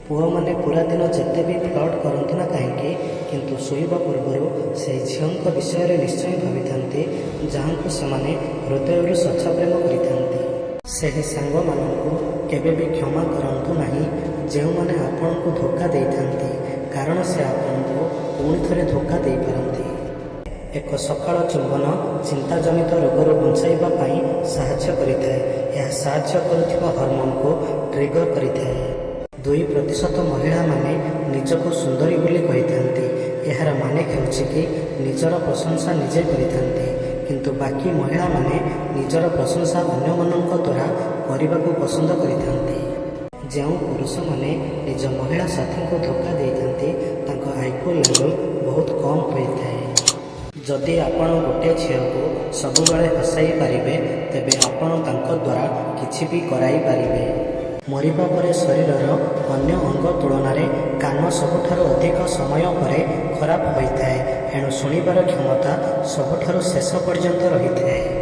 ପୁଅମାନେ ପୁରା ଦିନ ଯେତେ ବି ଫ୍ଲର୍ଟ କରନ୍ତୁ ନା କାହିଁକି, କିନ୍ତୁ ଶୋଇବା ପୂର୍ବରୁ ସେହି ଝିଅଙ୍କ ବିଷୟରେ ନିଶ୍ଚୟ ଭାବିଥାନ୍ତି ଯାହାଙ୍କୁ ସେମାନେ ହୃଦୟରୁ ସ୍ୱଚ୍ଛ ପ୍ରେମ କରିଥାନ୍ତି। ସେହି ସାଙ୍ଗମାନଙ୍କୁ କେବେ ବି କ୍ଷମା କରନ୍ତୁ ନାହିଁ ଯେଉଁମାନେ ଆପଣଙ୍କୁ ଧୋକା ଦେଇଥାନ୍ତି, କାରଣ ସେ ଆପଣଙ୍କୁ ପୁଣି ଥରେ ଧୋକା ଦେଇପାରନ୍ତି। ଏକ ସକାଳ ଚୁମ୍ବନ ଚିନ୍ତାଜନିତ ରୋଗରୁ ବଞ୍ଚାଇବା ପାଇଁ ସାହାଯ୍ୟ କରିଥାଏ। ଏହା ସାହାଯ୍ୟ କରୁଥିବା ହର୍ମୋନ୍କୁ ଟ୍ରିଗର କରିଥାଏ। 2% ମହିଳାମାନେ ନିଜକୁ ସୁନ୍ଦରୀ ବୋଲି କହିଥାନ୍ତି। ଏହାର ମାନେ ହେଉଛି କି ନିଜର ପ୍ରଶଂସା ନିଜେ କରିଥାନ୍ତି, କିନ୍ତୁ ବାକି ମହିଳାମାନେ ନିଜର ପ୍ରଶଂସା ଅନ୍ୟମାନଙ୍କ ଦ୍ୱାରା କରିବାକୁ ପସନ୍ଦ କରିଥାନ୍ତି। ଯେଉଁ ପୁରୁଷମାନେ ନିଜ ମହିଳା ସାଥୀଙ୍କୁ ଧୋକା ଦେଇଥାନ୍ତି ତାଙ୍କ ଆଇକ୍ୟୁ ଲେଭେଲ୍ ବହୁତ କମ୍ ହୋଇଥାଏ। ଯଦି ଆପଣ ଗୋଟିଏ ଝିଅକୁ ସବୁବେଳେ ହସାଇ ପାରିବେ ତେବେ ଆପଣ ତାଙ୍କ ଦ୍ୱାରା କିଛି ବି କରାଇ ପାରିବେ। ମରିବା ପରେ ଶରୀରର ଅନ୍ୟ ଅଙ୍ଗ ତୁଳନାରେ କାନ ସବୁଠାରୁ ଅଧିକ ସମୟ ପରେ ଖରାପ ହୋଇଥାଏ, ଏଣୁ ଶୁଣିବାର କ୍ଷମତା ସବୁଠାରୁ ଶେଷ ପର୍ଯ୍ୟନ୍ତ ରହିଥାଏ।